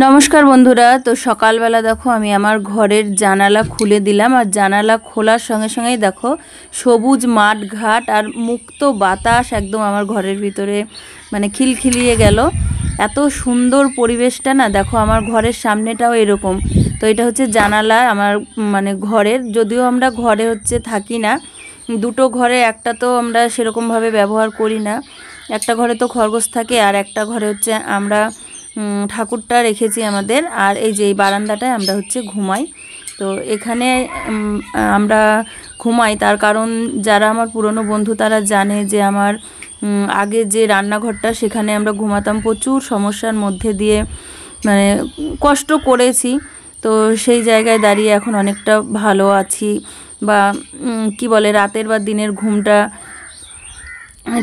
নমস্কার বন্ধুরা। তো সকালবেলা দেখো আমি আমার ঘরের জানালা খুলে দিলাম, আর জানালা খোলার সঙ্গে সঙ্গেই দেখো সবুজ মাঠ ঘাট আর মুক্ত বাতাস একদম আমার ঘরের ভিতরে মানে খিলখিলিয়ে গেল। এত সুন্দর পরিবেশটা না, দেখো আমার ঘরের সামনেটাও এরকম। তো এটা হচ্ছে জানালা আমার মানে ঘরের, যদিও আমরা ঘরে হচ্ছে থাকি না, দুটো ঘরে, একটা তো আমরা সেরকমভাবে ব্যবহার করি না, একটা ঘরে তো খরগোশ থাকে আর একটা ঘরে হচ্ছে আমরা ঠাকুরটা রেখেছি আমাদের। আর এই যে এই বারান্দাটায় আমরা হচ্ছে ঘুমাই। তো এখানে আমরা ঘুমাই তার কারণ যারা আমার পুরনো বন্ধু তারা জানে যে আমার আগে যে রান্নাঘরটা সেখানে আমরা ঘুমাতাম, প্রচুর সমস্যার মধ্যে দিয়ে মানে কষ্ট করেছি। তো সেই জায়গায় দাঁড়িয়ে এখন অনেকটা ভালো আছি, বা কি বলে রাতের বা দিনের ঘুমটা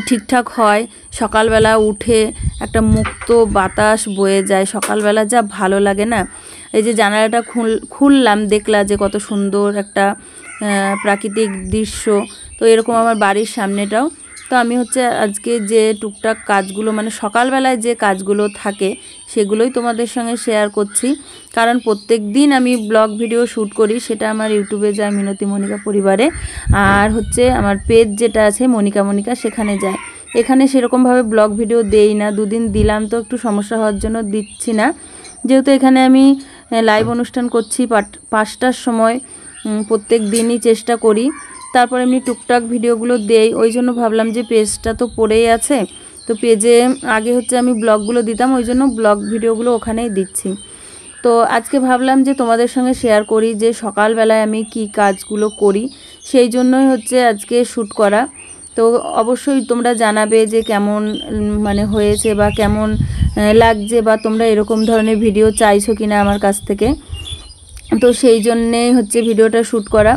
ঠিকঠাক হয়। সকালবেলা উঠে একটা মুক্ত বাতাস বয়ে যায়, সকালবেলা যা ভালো লাগে না। এই যে জানালাটা খুললাম, দেখলা যে কত সুন্দর একটা প্রাকৃতিক দৃশ্য। তো এরকম আমার বাড়ির সামনেটাও। তো আমি হচ্ছে আজকে যে টুকটাক কাজগুলো মানে সকালবেলায় যে কাজগুলো থাকে সেগুলোই তোমাদের সঙ্গে শেয়ার করছি, কারণ প্রত্যেক দিন আমি ব্লগ ভিডিও শ্যুট করি, সেটা আমার ইউটিউবে যায় মিনতি মনিকা পরিবারে, আর হচ্ছে আমার পেজ যেটা আছে মনিকা সেখানে যায়। এখানে সেরকমভাবে ব্লগ ভিডিও দেই না, দুদিন দিলাম তো একটু সমস্যা হওয়ার জন্য দিচ্ছি না, যেহেতু এখানে আমি লাইভ অনুষ্ঠান করছি 5টার সময়, প্রত্যেক দিনই চেষ্টা করি। তারপর এমনি টুকটাক ভিডিওগুলো দেই, ওই জন্য ভাবলাম যে পেজটা তো পড়েই আছে, তো পেজে আগে হচ্ছে আমি ব্লগগুলো দিতাম, ওই জন্য ব্লগ ভিডিওগুলো ওখানেই দিচ্ছি। তো আজকে ভাবলাম যে তোমাদের সঙ্গে শেয়ার করি যে সকালবেলায় আমি কি কাজগুলো করি, সেই জন্যই হচ্ছে আজকে শ্যুট করা। তো অবশ্যই তোমরা জানাবে যে কেমন মানে হয়েছে বা কেমন লাগছে, বা তোমরা এরকম ধরনের ভিডিও চাইছো কিনা আমার কাছ থেকে। তো সেই জন্যেই হচ্ছে ভিডিওটা শ্যুট করা।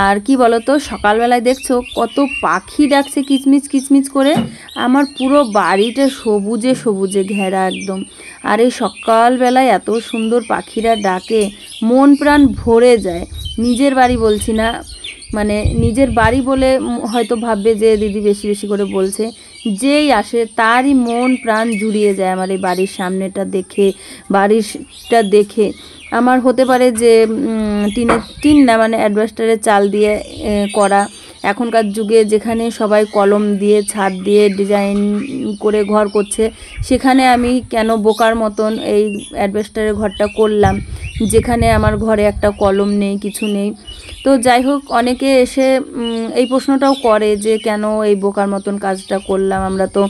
আর কি বলো তো, সকালবেলায় দেখছো কত পাখি ডাকছে কিচমিচ কিচমিচ করে, আমার পুরো বাড়িটা সবুজে সবুজে ঘেরা একদম। আর এই সকালবেলায় এত সুন্দর পাখিরা ডাকে, মন প্রাণ ভরে যায়। নিজের বাড়ি বলছি না, মানে নিজের বাড়ি বলে হয়তো ভাববে যে দিদি বেশি বেশি করে বলছে, যেই আসে তারই মন প্রাণ জুড়িয়ে যায় আমার এই বাড়ির সামনেটা দেখে, বাড়িটা দেখে। আমার হতে পারে যে টিন না, মানে অ্যাডভেস্টারের চাল দিয়ে করা, এখনকার যুগে যেখানে সবাই কলম দিয়ে ছাদ দিয়ে ডিজাইন করে ঘর করছে, সেখানে আমি কেন বোকার মতন এই অ্যাডভেস্টারের ঘরটা করলাম, যেখানে আমার ঘরে একটা কলম নেই, কিছু নেই। তো যাই হোক, অনেকে এসে এই প্রশ্নটাও করে যে কেন এই বোকার মতন কাজটা করলাম, আমরা তো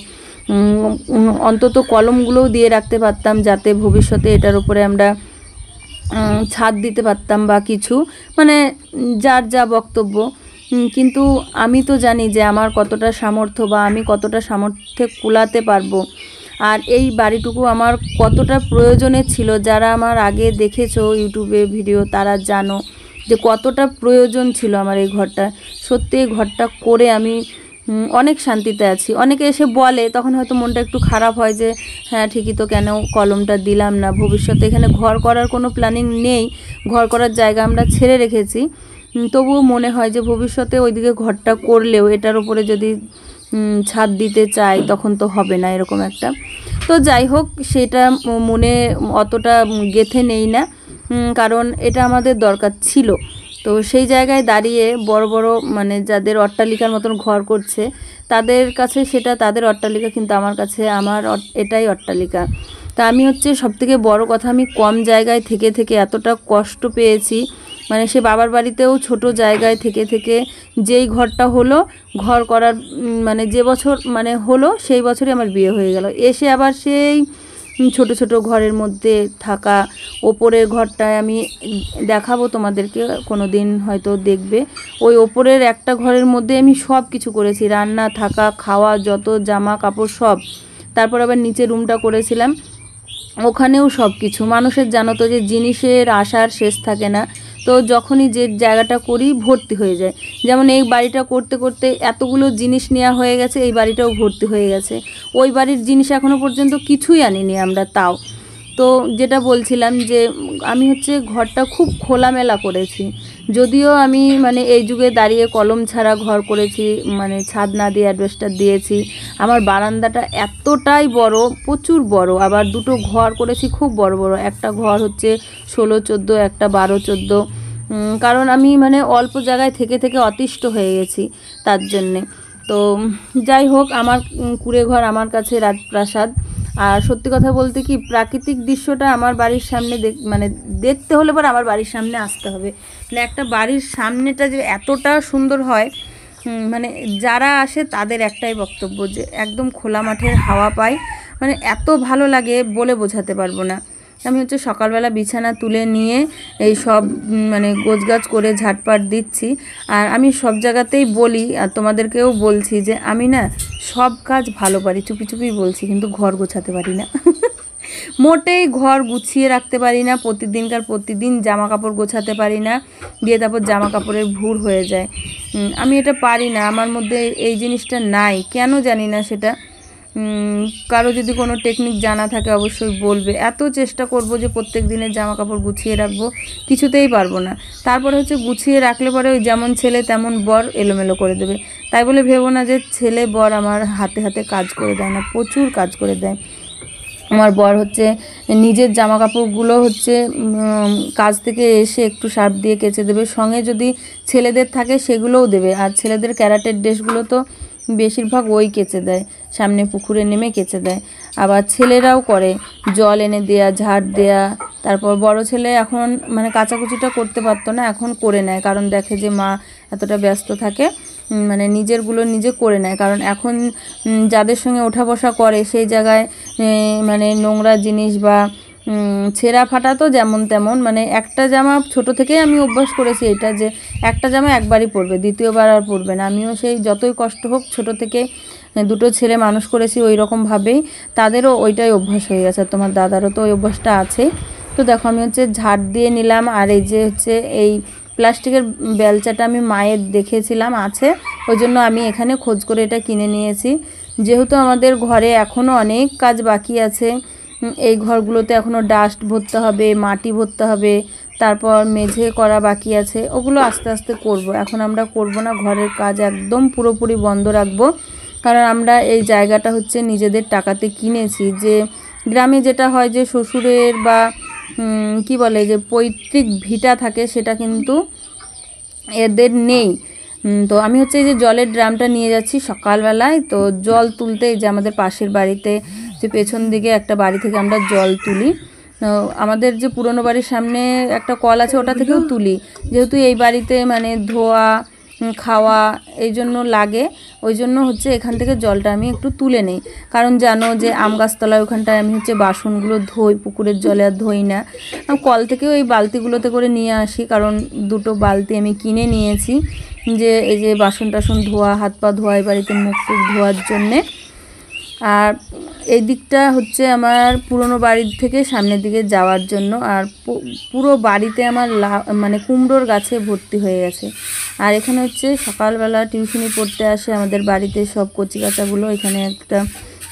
অন্তত কলমগুলোও দিয়ে রাখতে পারতাম, যাতে ভবিষ্যতে এটার উপরে আমরা ছাদ দিতে পারতাম বা কিছু, মানে যার যা বক্তব্য। কিন্তু আমি তো জানি যে আমার কতটা সামর্থ্য বা আমি কতটা সামর্থ্যে কুলাতে পারবো, আর এই বাড়িটুকু আমার কতটা প্রয়োজনে ছিল। যারা আমার আগে দেখেছো ইউটিউবে ভিডিও তারা জানো যে কতটা প্রয়োজন ছিল আমার এই ঘরটা। সত্যি এই ঘরটা করে আমি অনেক শান্তিতে আছি। অনেকে এসে বলে, তখন হয়তো মনটা একটু খারাপ হয় যে হ্যাঁ ঠিকই তো, কেন কলমটা দিলাম না, ভবিষ্যতে এখানে ঘর করার কোনো প্ল্যানিং নেই, ঘর করার জায়গা আমরা ছেড়ে রেখেছি, তবুও মনে হয় যে ভবিষ্যতে ওইদিকে ঘরটা করলেও এটার উপরে যদি ছাদ দিতে চাই তখন তো হবে না, এরকম একটা। তো যাই হোক, সেটা মনে অতটা গেঁথে নেই না, কারণ এটা আমাদের দরকার ছিল। তো সেই জায়গায় দাঁড়িয়ে বড় বড় মানে যাদের অট্টালিকার মতন ঘর করছে তাদের কাছে সেটা তাদের অট্টালিকা, কিন্তু আমার কাছে আমার এটাই অট্টালিকা। তা আমি হচ্ছে সবথেকে বড় কথা, আমি কম জায়গায় থেকে থেকে এতটা কষ্ট পেয়েছি, মানে সে বাবার বাড়িতেও ছোট জায়গায় থেকে থেকে যেই ঘরটা হলো, ঘর করার মানে যে বছর মানে হলো সেই বছরই আমার বিয়ে হয়ে গেল, এসে আবার সেই ছোট ছোট ঘরের মধ্যে থাকা। ওপরের ঘরটায় আমি দেখাবো তোমাদেরকে, কোনো দিন হয়তো দেখবে। ওই ওপরের একটা ঘরের মধ্যে আমি সব কিছু করেছি, রান্না, থাকা, খাওয়া, যত জামা কাপড় সব। তারপর আবার নিচে রুমটা করেছিলাম, ওখানেও সব কিছু। মানুষের জানো তো যে জিনিসের আশার শেষ থাকে না, তো যখনই যে জায়গাটা করি ভর্তি হয়ে যায়। যেমন এই বাড়িটা করতে করতে এতগুলো জিনিস নেওয়া হয়ে গেছে, এই বাড়িটাও ভর্তি হয়ে গেছে। ওই বাড়ির জিনিস এখনও পর্যন্ত কিছুই আনিনি আমরা, তাও। তো যেটা বলছিলাম যে আমি হচ্ছে ঘরটা খুব খোলামেলা করেছি, যদিও আমি মানে এই যুগে দাঁড়িয়ে কলম ছাড়া ঘর করেছি, মানে ছাদ না দিয়ে অ্যাডভেস্টার দিয়েছি। আমার বারান্দাটা এতটাই বড়, প্রচুর বড়, আবার দুটো ঘর করেছি খুব বড় বড়, একটা ঘর হচ্ছে 16-14, একটা 12-14, কারণ আমি মানে অল্প জায়গায় থেকে থেকে অতিষ্ঠ হয়ে গেছি তার জন্যে। তো যাই হোক, আমার কুঁড়ে ঘর আমার কাছে রাজপ্রাসাদ। আর সত্যি কথা বলতে কি, প্রাকৃতিক দৃশ্যটা আমার বাড়ির সামনে মানে দেখতে হলে পরে আমার বাড়ির সামনে আসতে হবে। মানে একটা বাড়ির সামনেটা যে এতটা সুন্দর হয়, মানে যারা আসে তাদের একটাই বক্তব্য যে একদম খোলা মাঠের হাওয়া পায়, মানে এত ভালো লাগে বলে বোঝাতে পারবো না। আমি হচ্ছে সকালবেলা বিছানা তুলে নিয়ে এই সব মানে গোছগাছ করে ঝাটপাট দিচ্ছি। আর আমি সব জায়গাতেই বলি, আর তোমাদেরকেও বলছি, যে আমি না সব কাজ ভালো পারি, চুপি চুপি বলছি, কিন্তু ঘর গোছাতে পারি না। মোটেই ঘর গুছিয়ে রাখতে পারি না, প্রতিদিন জামা কাপড় গোছাতে পারি না, দিয়ে তারপর জামা কাপড়ের ভুর হয়ে যায়। আমি এটা পারি না, আমার মধ্যে এই জিনিসটা নাই, কেন জানি না সেটা। কারো যদি কোনো টেকনিক জানা থাকে অবশ্যই বলবে। এত চেষ্টা করব যে প্রত্যেক দিনের জামা কাপড় গুছিয়ে রাখবো, কিছুতেই পারবো না। তারপরে হচ্ছে গুছিয়ে রাখলে পরে ওই যেমন ছেলে তেমন বর এলোমেলো করে দেবে। তাই বলে ভেবো না যে ছেলে বর আমার হাতে হাতে কাজ করে দেয় না, প্রচুর কাজ করে দেয়। আমার বর হচ্ছে নিজের জামা কাপড়গুলো হচ্ছে কাজ থেকে এসে একটু সার্ফ দিয়ে কেচে দেবে, সঙ্গে যদি ছেলেদের থাকে সেগুলোও দেবে। আর ছেলেদের ক্যারাটের ড্রেসগুলো তো বেশিরভাগ ওই কেচে দেয়, সামনে পুকুরে নেমে কেচে দেয়। আবার ছেলেরাও করে, জল এনে দেয়া, ঝাড় দেয়া। তারপর বড় ছেলে এখন মানে কাচাকুচিটা করতে পারতো না, এখন করে নেয়, কারণ দেখে যে মা এতটা ব্যস্ত থাকে, মানে নিজেরগুলো নিজে করে নেয়। কারণ এখন যাদের সঙ্গে ওঠা বসা করে সেই জায়গায় মানে নোংরা জিনিস বা ছেঁড়া ফাটা তো যেমন তেমন, মানে একটা জামা ছোট থেকেই আমি অভ্যাস করেছি এটা, যে একটা জামা একবারই পরবে, দ্বিতীয়বার আর পরবে না। আমিও সেই যতই কষ্ট হোক ছোট থেকে দুটো ছেলে মানুষ করেছি ওই রকমভাবেই, তাদেরও ওইটাই অভ্যাস হয়ে গেছে। তোমার দাদারও তো ওই অভ্যাসটা আছেই। তো দেখো আমি হচ্ছে ঝাড় দিয়ে নিলাম। আর এই যে হচ্ছে এই প্লাস্টিকের বেলচাটা আমি মায়ের দেখেছিলাম আছে, ওই জন্য আমি এখানে খোঁজ করে এটা কিনে নিয়েছি। যেহেতু আমাদের ঘরে এখনও অনেক কাজ বাকি আছে, এই ঘরগুলোতে এখনও ডাস্ট ভরতে হবে, মাটি ভরতে হবে, তারপর মেঝে করা বাকি আছে, ওগুলো আস্তে আস্তে করব। এখন আমরা করব না, ঘরের কাজ একদম পুরোপুরি বন্ধ রাখবো। কারণ আমরা এই জায়গাটা হচ্ছে নিজেদের টাকাতে কিনেছি। যে গ্রামে যেটা হয় যে শ্বশুরের বা কি বলে যে পৈতৃক ভিটা থাকে, সেটা কিন্তু এদের নেই। তো আমি হচ্ছে এই যে জলের ড্রামটা নিয়ে যাচ্ছি সকালবেলায়। তো জল তুলতে, যে আমাদের পাশের বাড়িতে যে পেছন দিকে একটা বাড়ি থেকে আমরা জল তুলি, আমাদের যে পুরনো বাড়ির সামনে একটা কল আছে ওটা থেকেও তুলি। যেহেতু এই বাড়িতে মানে ধোয়া খাওয়া এই জন্য লাগে, ওই জন্য হচ্ছে এখান থেকে জলটা আমি একটু তুলে নিই। কারণ জানো যে আম গাছতলায় ওখানটায় আমি হচ্ছে বাসনগুলো ধুই, পুকুরের জলে আর ধুই না, কল থেকে ওই বালতিগুলোতে করে নিয়ে আসি। কারণ দুটো বালতি আমি কিনে নিয়েছি, যে এই যে বাসন টাসন ধোয়া, হাত পা ধোয়া, এই বাড়িতে মুখ টুক ধোয়ার জন্যে। আর এই দিকটা হচ্ছে আমার পুরনো বাড়ির থেকে সামনের দিকে যাওয়ার জন্য। আর পুরো বাড়িতে আমার মানে কুমড়োর গাছে ভর্তি হয়ে গেছে। আর এখানে হচ্ছে সকালবেলা টিউশনি পড়তে আসে আমাদের বাড়িতে সব কচি কাচাগুলো। এখানে একটা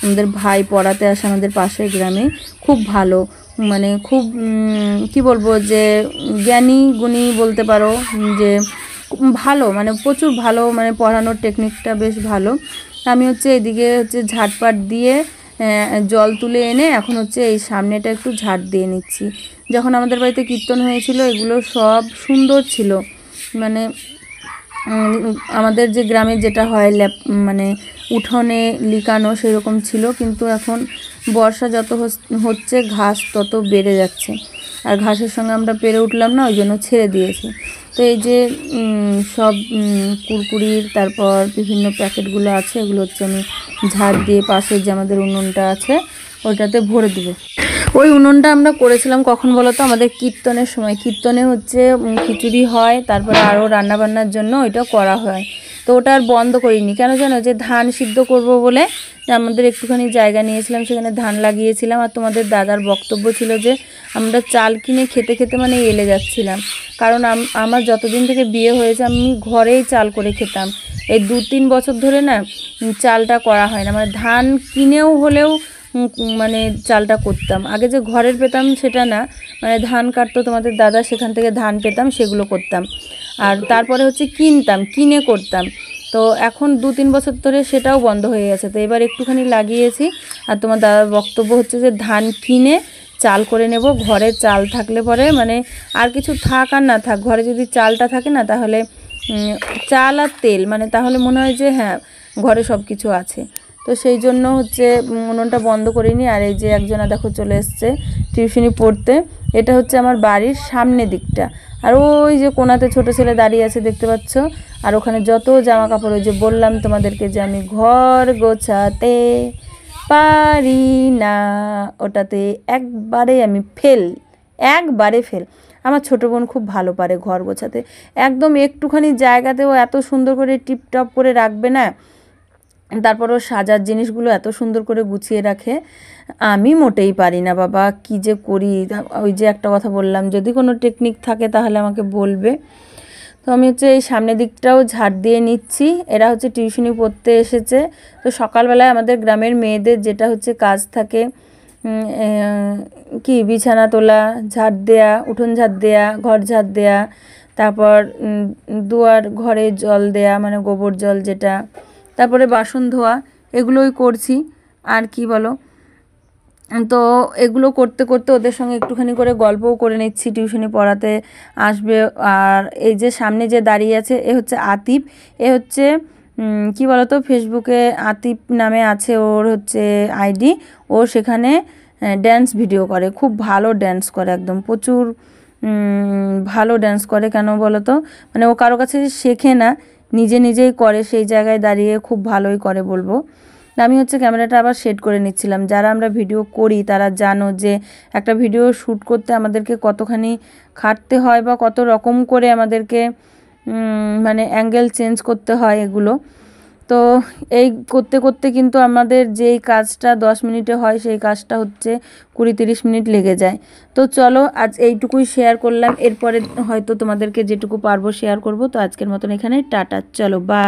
আমাদের ভাই পড়াতে আসে আমাদের পাশের গ্রামে, খুব ভালো, মানে খুব কি বলবো যে জ্ঞানী গুণী বলতে পারো, যে ভালো, মানে প্রচুর ভালো, মানে পড়ানোর টেকনিকটা বেশ ভালো। আমি হচ্ছে এদিকে হচ্ছে ঝাড়পাট দিয়ে জল তুলে এনে এখন হচ্ছে এই সামনেটা একটু ঝাড় দিয়ে নিচ্ছি। যখন আমাদের বাড়িতে কীর্তন হয়েছিল এগুলো সব সুন্দর ছিল, মানে আমাদের যে গ্রামে যেটা হয় মানে উঠোনে লিকানো সেরকম ছিল। কিন্তু এখন বর্ষা যত হচ্ছে ঘাস তত বেড়ে যাচ্ছে, আর ঘাসের সঙ্গে আমরা পেরে উঠলাম না, ওই জন্য ছেড়ে দিয়েছি। তো এই যে সব কুরকুরির তারপর বিভিন্ন প্যাকেটগুলো আছে, এগুলো হচ্ছে আমি ঝাড় দিয়ে পাশে যে আমাদের উনুনটা আছে ওইটাতে ভরে দেবো। ওই উনুনটা আমরা করেছিলাম কখন বলো তো, আমাদের কীর্তনের সময়। কীর্তনে হচ্ছে খিচুড়ি হয়, তারপরে আরও রান্নাবান্নার জন্য ওইটা করা হয়। তো ওটা আর বন্ধ করিনি, কেন জানো, যে ধান সিদ্ধ করব বলে আমাদের একটুখানি জায়গা নিয়েছিলাম, সেখানে ধান লাগিয়েছিলাম। আর তোমাদের দাদার বক্তব্য ছিল যে আমরা চাল কিনে খেতে খেতে মানে এলে যাচ্ছিলাম। কারণ আমার যতদিন থেকে বিয়ে হয়েছে আমি ঘরেই চাল করে খেতাম। এই 2-3 বছর ধরে না চালটা করা হয় না, মানে ধান কিনেও হলেও মানে চালটা করতাম। আগে যে ঘরের পেতাম সেটা না, মানে ধান কাটতো তোমাদের দাদা, সেখান থেকে ধান পেতাম, সেগুলো করতাম। আর তারপরে হচ্ছে কিনে করতাম। তো এখন 2-3 বছর ধরে সেটাও বন্ধ হয়ে গেছে। তো এবার একটুখানি লাগিয়েছি। আর তোমার দাদার বক্তব্য হচ্ছে যে ধান কিনে চাল করে নেব। ঘরে চাল থাকলে পরে মানে আর কিছু থাক আর না থাক, ঘরে যদি চালটা থাকে না, তাহলে চাল আর তেল, মানে তাহলে মনে হয় যে হ্যাঁ ঘরে সব কিছু আছে। তো সেই জন্য হচ্ছে উনুনটা বন্ধ করিনি। আর এই যে একজনা দেখো চলে এসছে টিউশনি পড়তে। এটা হচ্ছে আমার বাড়ির সামনের দিকটা। আর ওই যে কোনাতে ছোট ছেলে দাঁড়িয়ে আছে দেখতে পাচ্ছ। আর ওখানে যত জামা কাপড়, ওই যে বললাম তোমাদেরকে যে আমি ঘর গোছাতে পারি না, ওটাতে একবারে ফেল। আমার ছোটো বোন খুব ভালো পারে ঘর গোছাতে, একদম একটুখানি জায়গাতেও এত সুন্দর করে টিপটপ করে রাখবে না। তারপর ও সাজার জিনিসগুলো এত সুন্দর করে গুছিয়ে রাখে। আমি মোটেই পারি না বাবা, কি যে করি। ওই যে একটা কথা বললাম, যদি কোনো টেকনিক থাকে তাহলে আমাকে বলবে। তো আমি হচ্ছে এই সামনের দিকটাও ঝাড় দিয়ে নিচ্ছি। এরা হচ্ছে টিউশনি পড়তে এসেছে। তো সকালবেলায় আমাদের গ্রামের মেয়েদের যেটা হচ্ছে কাজ থাকে, কি বিছানা তোলা, ঝাড় দেয়া, উঠোন ঝাড় দেয়া, ঘর ঝাড় দেয়া, তারপর দুয়ার ঘরে জল দেয়া, মানে গোবর জল যেটা, তারপরে বাসন ধোয়া, এগুলোই করছি। আর কি বলো, তো এগুলো করতে করতে ওদের সঙ্গে একটুখানি করে গল্পও করে নিচ্ছি, টিউশনি পড়াতে আসবে। আর এই যে সামনে যে দাঁড়িয়ে আছে, এ হচ্ছে আতিফ। এ হচ্ছে কি বলতো, ফেসবুকে আতিফ নামে আছে ওর হচ্ছে আইডি। ও সেখানে ড্যান্স ভিডিও করে, খুব ভালো ড্যান্স করে, একদম প্রচুর ভালো ড্যান্স করে। কেন বলো তো, মানে ও কারো কাছে শেখে না, নিজেই করে, সেই জায়গায় দাঁড়িয়ে খুব ভালোই করে বলবো। আমি হচ্ছে ক্যামেরাটা আবার সেট করে নিচ্ছিলাম। যারা আমরা ভিডিও করি তারা জানো যে একটা ভিডিও শ্যুট করতে আমাদেরকে কতখানি খাটতে হয়, বা কত রকম করে আমাদেরকে মানে অ্যাঙ্গেল চেঞ্জ করতে হয় এগুলো। তো এই করতে করতে কিন্তু আমাদের যেই কাজটা 10 মিনিটে হয়, সেই কাজটা হচ্ছে 20-30 মিনিট লেগে যায়। তো চলো আজ এইটুকুই শেয়ার করলাম, এরপরে হয়তো তোমাদেরকে যেটুকু পারবো শেয়ার করব। তো আজকের মতন এখানে টাটা, চলো বাই।